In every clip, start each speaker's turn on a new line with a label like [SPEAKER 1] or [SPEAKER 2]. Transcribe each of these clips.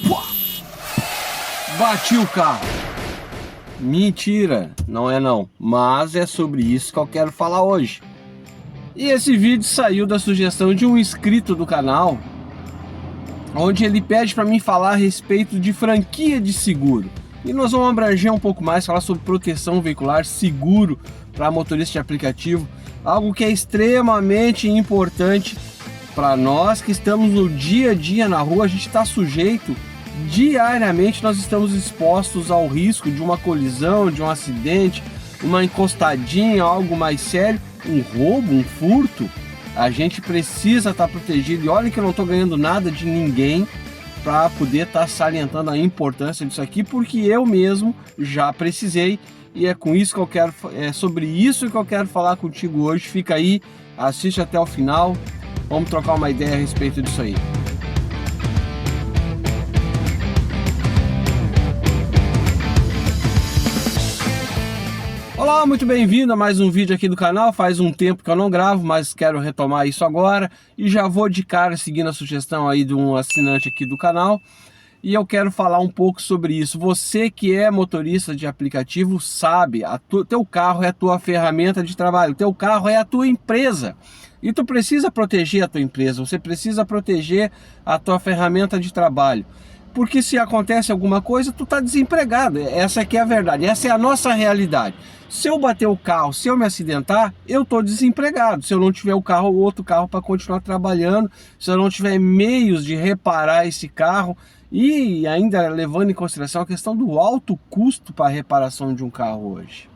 [SPEAKER 1] Pua! Bati o carro. Mentira, não é não. Mas é sobre isso que eu quero falar hoje. E esse vídeo saiu da sugestão de um inscrito do canal, onde ele pede para mim falar a respeito de franquia de seguro. E nós vamos abranger um pouco mais, falar sobre proteção veicular, seguro para motorista de aplicativo, algo que é extremamente importante para nós que estamos no dia a dia na rua. A gente está sujeito, diariamente nós estamos expostos ao risco de uma colisão, de um acidente, uma encostadinha, algo mais sério, um roubo, um furto. A gente precisa estar protegido, e olha que eu não estou ganhando nada de ninguém para poder estar salientando a importância disso aqui, porque eu mesmo já precisei, e é com isso que eu quero, é sobre isso que eu quero falar contigo hoje. Fica aí, assiste até o final, vamos trocar uma ideia a respeito disso aí. Olá, muito bem-vindo a mais um vídeo aqui do canal. Faz um tempo que eu não gravo, mas quero retomar isso agora. E já vou de cara seguindo a sugestão aí de um assinante aqui do canal. E eu quero falar um pouco sobre isso. Você que é motorista de aplicativo sabe, teu carro é a tua ferramenta de trabalho, teu carro é a tua empresa. E tu precisa proteger a tua empresa, você precisa proteger a tua ferramenta de trabalho. Porque se acontece alguma coisa, tu tá desempregado. Essa aqui é a verdade, essa é a nossa realidade. Se eu bater o carro, se eu me acidentar, eu tô desempregado. Se eu não tiver o carro ou outro carro para continuar trabalhando, se eu não tiver meios de reparar esse carro, e ainda levando em consideração a questão do alto custo para a reparação de um carro hoje.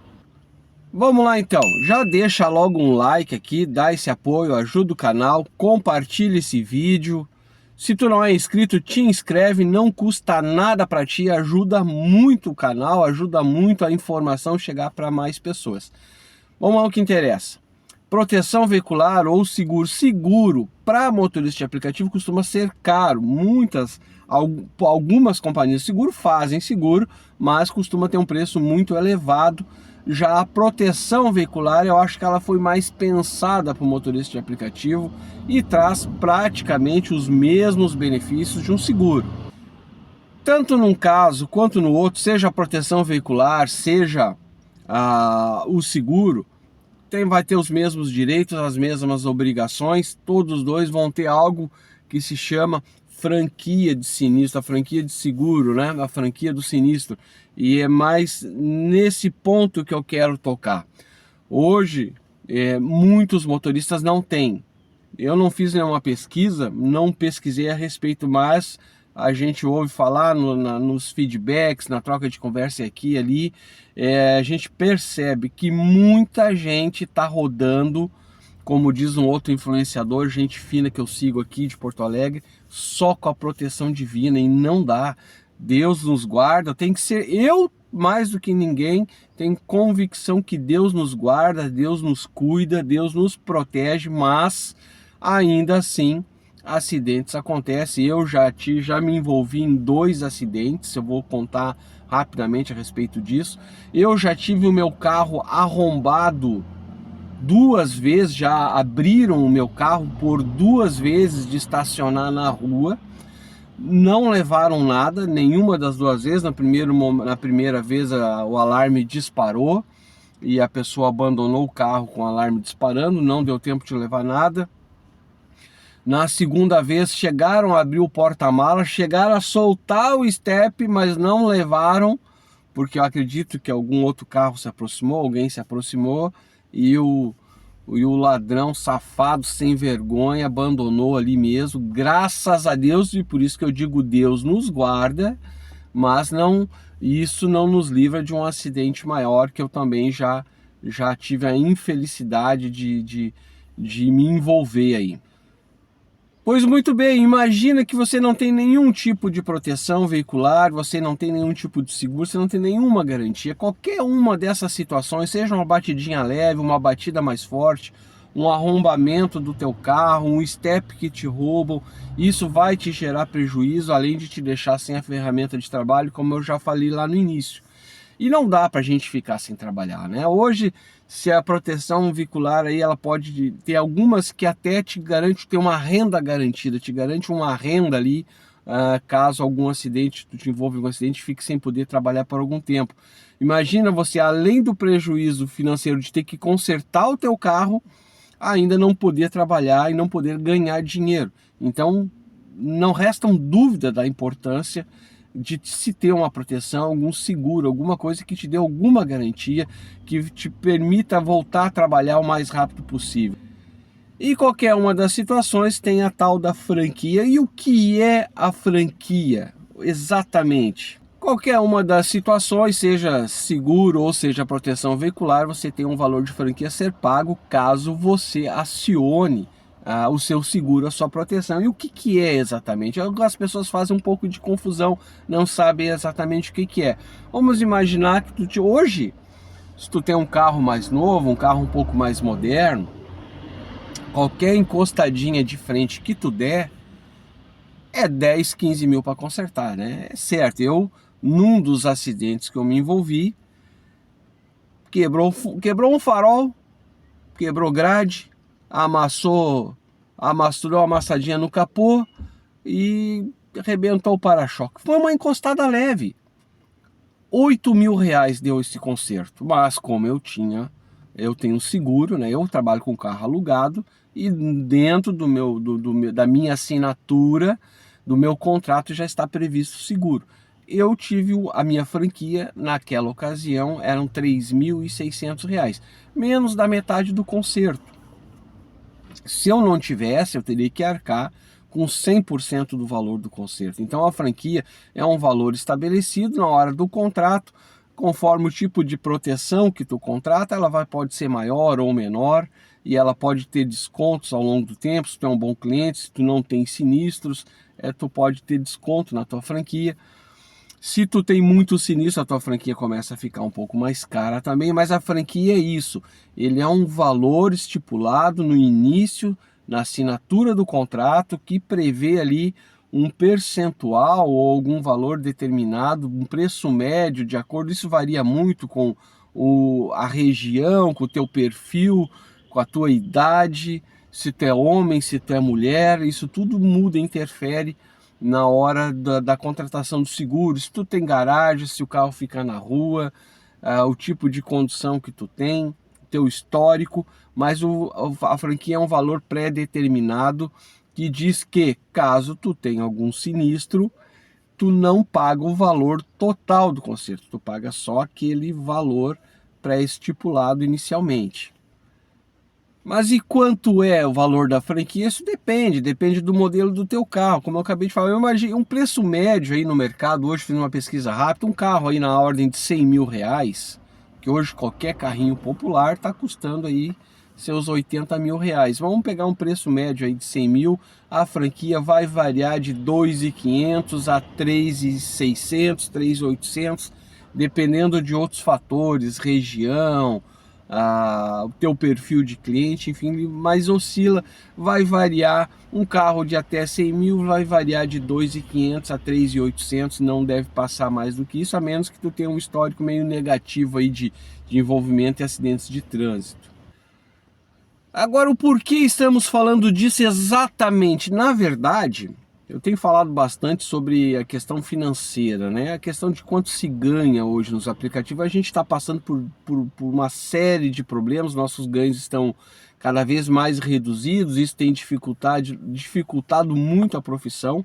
[SPEAKER 1] Vamos lá então, já deixa logo um like aqui, dá esse apoio, ajuda o canal, compartilha esse vídeo. Se tu não é inscrito, te inscreve, não custa nada para ti, ajuda muito o canal, ajuda muito a informação chegar para mais pessoas. Vamos ao que interessa. Proteção veicular ou seguro. Seguro para motorista de aplicativo costuma ser caro. Algumas companhias de seguro fazem seguro, mas costuma ter um preço muito elevado. Já a proteção veicular, eu acho que ela foi mais pensada para o motorista de aplicativo e traz praticamente os mesmos benefícios de um seguro. Tanto num caso quanto no outro, seja a proteção veicular, seja o seguro, vai ter os mesmos direitos, as mesmas obrigações. Todos os dois vão ter algo que se chama franquia de sinistro, a franquia de seguro, né? A franquia do sinistro. E é mais nesse ponto que eu quero tocar. Hoje, muitos motoristas não têm. Eu não fiz nenhuma pesquisa, não pesquisei a respeito, mas a gente ouve falar nos feedbacks, na troca de conversa aqui e ali, a gente percebe que muita gente está rodando, como diz um outro influenciador, gente fina que eu sigo aqui de Porto Alegre, só com a proteção divina, e não dá. Deus nos guarda, tem que ser, eu mais do que ninguém tenho convicção que Deus nos guarda, Deus nos cuida, Deus nos protege, mas ainda assim acidentes acontecem. Eu já me envolvi em 2 acidentes, eu vou contar rapidamente a respeito disso. Eu já tive o meu carro arrombado 2 vezes, já abriram o meu carro por 2 vezes de estacionar na rua. Não levaram nada, nenhuma das 2 vezes. Na primeira vez o alarme disparou e a pessoa abandonou o carro com o alarme disparando, não deu tempo de levar nada. Na segunda vez chegaram a abrir o porta-malas, chegaram a soltar o step, mas não levaram, porque eu acredito que algum outro carro se aproximou, alguém se aproximou, e o ladrão safado, sem vergonha, abandonou ali mesmo, graças a Deus. E por isso que eu digo, Deus nos guarda, mas isso não nos livra de um acidente maior, que eu também já tive a infelicidade de me envolver aí. Pois muito bem, imagina que você não tem nenhum tipo de proteção veicular, você não tem nenhum tipo de seguro, você não tem nenhuma garantia. Qualquer uma dessas situações, seja uma batidinha leve, uma batida mais forte, um arrombamento do teu carro, um step que te roubam, isso vai te gerar prejuízo, além de te deixar sem a ferramenta de trabalho, como eu já falei lá no início. E não dá para a gente ficar sem trabalhar, né? Hoje, se a proteção veicular aí, ela pode ter algumas que até te garante ter uma renda garantida, te garante uma renda ali caso algum acidente, tu te envolva em algum acidente, fique sem poder trabalhar por algum tempo. Imagina você, além do prejuízo financeiro de ter que consertar o teu carro, ainda não poder trabalhar e não poder ganhar dinheiro. Então, não restam dúvida da importância de se ter uma proteção, algum seguro, alguma coisa que te dê alguma garantia, que te permita voltar a trabalhar o mais rápido possível. E qualquer uma das situações tem a tal da franquia. E o que é a franquia exatamente? Qualquer uma das situações, seja seguro ou seja proteção veicular, você tem um valor de franquia a ser pago caso você acione o seu seguro, a sua proteção. E o que é exatamente? As pessoas fazem um pouco de confusão, não sabem exatamente o que é. Vamos imaginar que hoje, se tu tem um carro mais novo, um carro um pouco mais moderno, qualquer encostadinha de frente que tu der, é 10, 15 mil para consertar, né? É certo, num dos acidentes que eu me envolvi, quebrou um farol, quebrou grade, deu uma amassadinha no capô e arrebentou o para-choque. Foi uma encostada leve. 8 mil reais deu esse conserto, mas como eu tenho seguro, né? Eu trabalho com carro alugado e dentro da minha assinatura, do meu contrato já está previsto seguro. Eu tive a minha franquia, naquela ocasião, eram R$ 3.600, menos da metade do conserto. Se eu não tivesse, eu teria que arcar com 100% do valor do conserto. Então a franquia é um valor estabelecido na hora do contrato, conforme o tipo de proteção que tu contrata, pode ser maior ou menor, e ela pode ter descontos ao longo do tempo. Se tu é um bom cliente, se tu não tem sinistros, tu pode ter desconto na tua franquia. Se tu tem muito sinistro, a tua franquia começa a ficar um pouco mais cara também, mas a franquia é isso, ele é um valor estipulado no início, na assinatura do contrato, que prevê ali um percentual ou algum valor determinado, um preço médio, de acordo, isso varia muito com a região, com o teu perfil, com a tua idade, se tu é homem, se tu é mulher, isso tudo muda, interfere na hora da contratação do seguro. Se tu tem garagem, se o carro fica na rua, o tipo de condução que tu tem, teu histórico, mas a franquia é um valor pré-determinado que diz que caso tu tenha algum sinistro, tu não paga o valor total do conserto, tu paga só aquele valor pré-estipulado inicialmente. Mas e quanto é o valor da franquia? Isso depende do modelo do teu carro. Como eu acabei de falar, eu imagino um preço médio aí no mercado, hoje fiz uma pesquisa rápida, um carro aí na ordem de 100 mil reais, que hoje qualquer carrinho popular está custando aí seus 80 mil reais. Vamos pegar um preço médio aí de 100 mil, a franquia vai variar de 2.500 a 3.600, 3.800, dependendo de outros fatores, região, o teu perfil de cliente, enfim, mas oscila, vai variar. Um carro de até 100 mil vai variar de 2.500 a 3.800, não deve passar mais do que isso, a menos que tu tenha um histórico meio negativo aí de envolvimento em acidentes de trânsito. Agora, o porquê estamos falando disso exatamente? Na verdade, eu tenho falado bastante sobre a questão financeira, né? A questão de quanto se ganha hoje nos aplicativos. A gente está passando por uma série de problemas, nossos ganhos estão cada vez mais reduzidos, isso tem dificultado muito a profissão.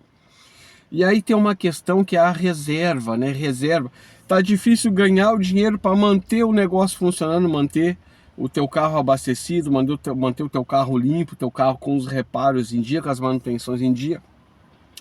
[SPEAKER 1] E aí tem uma questão que é a reserva, né? Reserva. Tá difícil ganhar o dinheiro para manter o negócio funcionando, manter o teu carro abastecido, manter o teu carro limpo, o teu carro com os reparos em dia, com as manutenções em dia.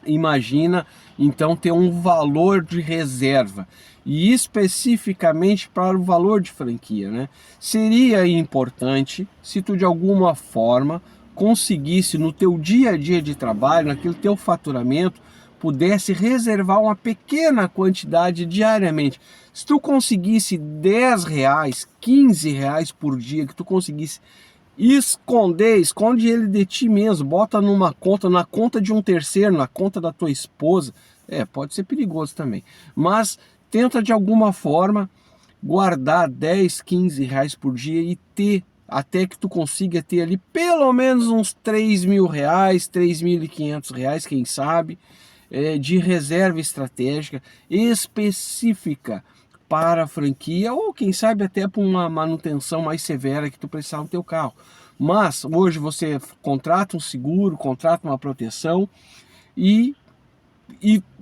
[SPEAKER 1] Imagina então ter um valor de reserva, e especificamente para o valor de franquia, né? Seria importante se tu de alguma forma conseguisse no teu dia a dia de trabalho, naquele teu faturamento, pudesse reservar uma pequena quantidade diariamente. Se tu conseguisse 10 reais, 15 reais por dia, que tu conseguisse esconde ele de ti mesmo, bota numa conta, na conta de um terceiro, na conta da tua esposa, pode ser perigoso também, mas tenta de alguma forma guardar 10, 15 reais por dia e ter, até que tu consiga ter ali pelo menos uns 3 mil reais, 3.500 reais, quem sabe, de reserva estratégica específica para a franquia, ou quem sabe até para uma manutenção mais severa que tu precisar no teu carro. Mas hoje você contrata um seguro, contrata uma proteção e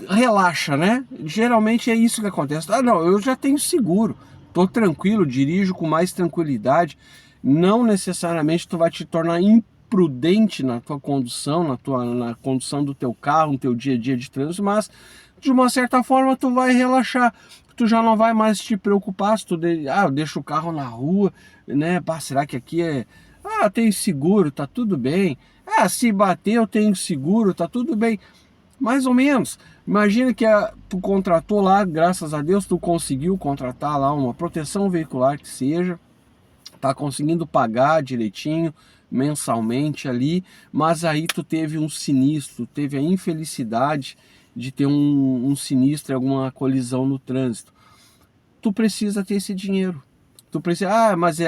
[SPEAKER 1] relaxa, né? Geralmente é isso que acontece. Ah, não, eu já tenho seguro, tô tranquilo, dirijo com mais tranquilidade. Não necessariamente tu vai te tornar imprudente na tua condução, na condução do teu carro, no teu dia a dia de trânsito, mas de uma certa forma tu vai relaxar. Tu já não vai mais te preocupar se eu deixo o carro na rua, né? Pá, será que aqui é... Ah, tem seguro, tá tudo bem. Ah, se bater eu tenho seguro, tá tudo bem. Mais ou menos. Imagina que tu contratou lá, graças a Deus, tu conseguiu contratar lá uma proteção veicular que seja, tá conseguindo pagar direitinho, mensalmente ali, mas aí tu teve um sinistro, teve a infelicidade de ter um sinistro, alguma colisão no trânsito. Tu precisa ter esse dinheiro. Tu precisa, mas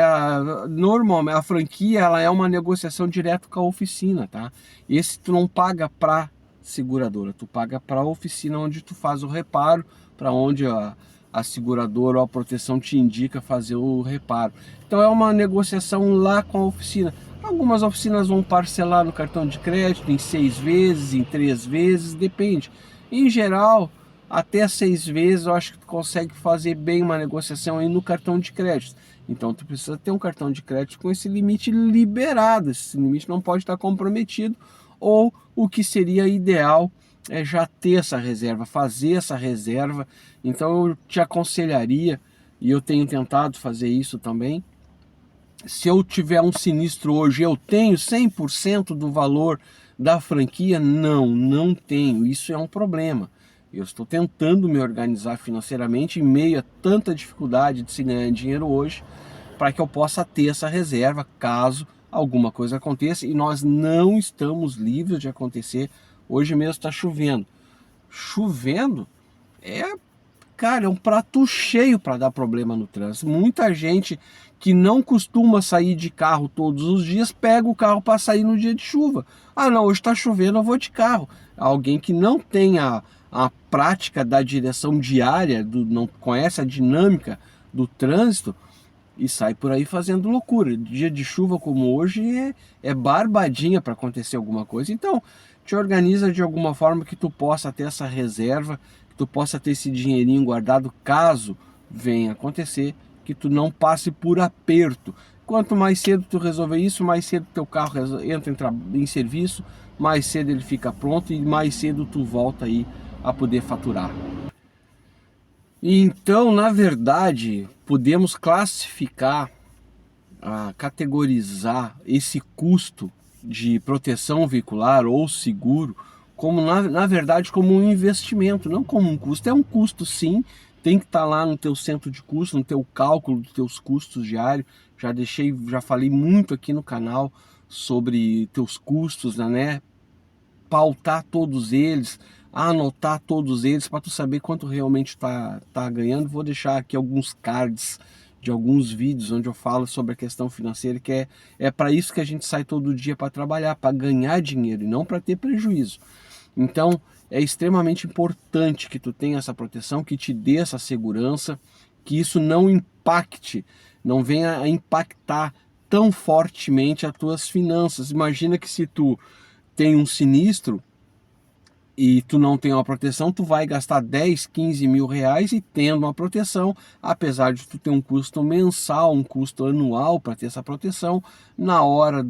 [SPEAKER 1] normalmente a franquia ela é uma negociação direto com a oficina, tá? Esse tu não paga para seguradora, tu paga para a oficina onde tu faz o reparo, para onde a seguradora ou a proteção te indica fazer o reparo. Então é uma negociação lá com a oficina. Algumas oficinas vão parcelar no cartão de crédito em 6 vezes, em 3 vezes, depende. Em geral, até 6 vezes eu acho que tu consegue fazer bem uma negociação aí no cartão de crédito. Então tu precisa ter um cartão de crédito com esse limite liberado, esse limite não pode estar comprometido, ou o que seria ideal é já ter essa reserva, fazer essa reserva. Então eu te aconselharia, e eu tenho tentado fazer isso também, se eu tiver um sinistro hoje, eu tenho 100% do valor da franquia? Não tenho, isso é um problema. Eu estou tentando me organizar financeiramente em meio a tanta dificuldade de se ganhar dinheiro hoje, para que eu possa ter essa reserva caso alguma coisa aconteça, e nós não estamos livres de acontecer. Hoje mesmo está chovendo. Chovendo cara, é um prato cheio para dar problema no trânsito. Muita gente que não costuma sair de carro todos os dias, pega o carro para sair no dia de chuva. Ah, não, hoje está chovendo, eu vou de carro. Alguém que não tem a prática da direção diária, não conhece a dinâmica do trânsito, e sai por aí fazendo loucura. Dia de chuva como hoje é barbadinha para acontecer alguma coisa. Então, te organiza de alguma forma que tu possa ter essa reserva, que tu possa ter esse dinheirinho guardado caso venha acontecer, que tu não passe por aperto. Quanto mais cedo tu resolver isso, mais cedo teu carro entra em serviço, mais cedo ele fica pronto e mais cedo tu volta aí a poder faturar. Então, na verdade, podemos classificar, categorizar esse custo de proteção veicular ou seguro como, na verdade, como um investimento, não como um custo. É um custo, sim, tem que estar lá no teu centro de custo, no teu cálculo dos teus custos diários. Já falei muito aqui no canal sobre teus custos, né? Pautar todos eles, anotar todos eles para tu saber quanto realmente tá ganhando. Vou deixar aqui alguns cards de alguns vídeos onde eu falo sobre a questão financeira, que é para isso que a gente sai todo dia para trabalhar, para ganhar dinheiro e não para ter prejuízo. Então é extremamente importante que tu tenha essa proteção, que te dê essa segurança, que isso não impacte, não venha a impactar tão fortemente as tuas finanças. Imagina que se tu tem um sinistro e tu não tem uma proteção, tu vai gastar 10, 15 mil reais, e tendo uma proteção, apesar de tu ter um custo mensal, um custo anual para ter essa proteção, na hora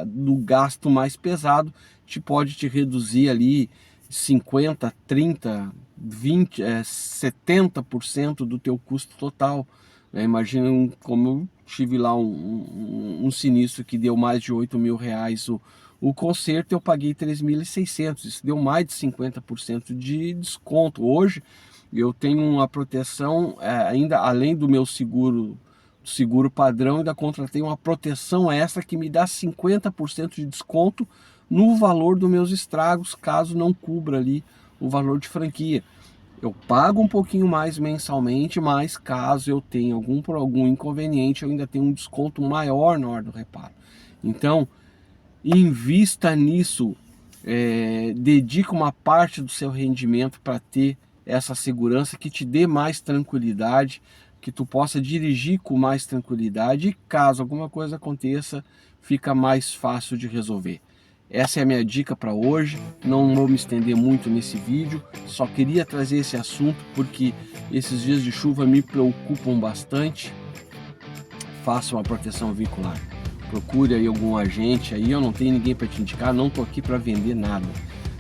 [SPEAKER 1] do gasto mais pesado, pode te reduzir ali 50, 30, 20, 70% do teu custo total. Imagina como eu tive lá um sinistro que deu mais de 8 mil reais o conserto, eu paguei 3.600, isso deu mais de 50% de desconto. Hoje eu tenho uma proteção, ainda além do meu seguro padrão, ainda contratei uma proteção extra que me dá 50% de desconto no valor dos meus estragos, caso não cubra ali o valor de franquia. Eu pago um pouquinho mais mensalmente, mas caso eu tenha algum inconveniente, eu ainda tenho um desconto maior na hora do reparo. Então, invista nisso, dedica uma parte do seu rendimento para ter essa segurança, que te dê mais tranquilidade, que tu possa dirigir com mais tranquilidade e caso alguma coisa aconteça, fica mais fácil de resolver. Essa é a minha dica para hoje, não vou me estender muito nesse vídeo, só queria trazer esse assunto porque esses dias de chuva me preocupam bastante. Faça uma proteção veicular, procure aí algum agente aí, eu não tenho ninguém para te indicar, não estou aqui para vender nada,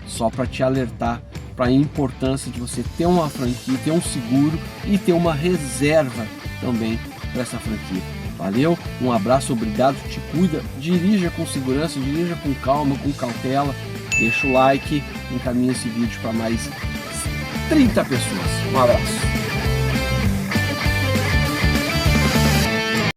[SPEAKER 1] só para te alertar para a importância de você ter uma franquia, ter um seguro e ter uma reserva também para essa franquia. Valeu, um abraço, obrigado, te cuida, dirija com segurança, dirija com calma, com cautela, deixa o like, encaminha esse vídeo para mais 30 pessoas. Um abraço.